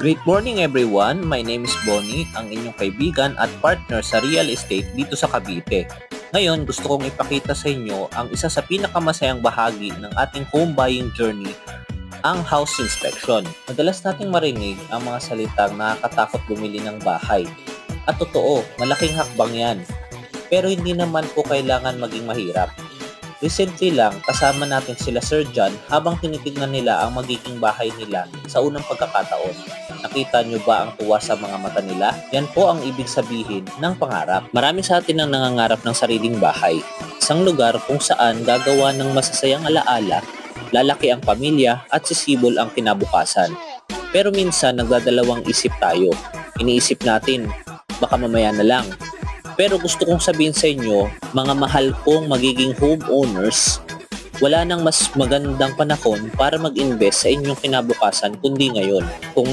Great morning everyone! My name is Bonnie, ang inyong kaibigan at partner sa real estate dito sa Cavite. Ngayon, gusto kong ipakita sa inyo ang isa sa pinakamasayang bahagi ng ating home buying journey, ang house inspection. Madalas nating marinig ang mga salitang nakakatakot bumili ng bahay. At totoo, malaking hakbang yan. Pero hindi naman po kailangan maging mahirap. Recently lang, kasama natin sila Sir John habang tinitignan nila ang magiging bahay nila sa unang pagkakataon. Nakita nyo ba ang tuwa sa mga mata nila? Yan po ang ibig sabihin ng pangarap. Marami sa atin ang nangangarap ng sariling bahay. Isang lugar kung saan gagawa ng masasayang alaala, lalaki ang pamilya at sisibol ang kinabukasan. Pero minsan nagdadalawang isip tayo. Iniisip natin, baka mamaya na lang. Pero gusto kong sabihin sa inyo, mga mahal kong magiging homeowners, wala nang mas magandang panahon para mag-invest sa inyong kinabukasan kundi ngayon. Kung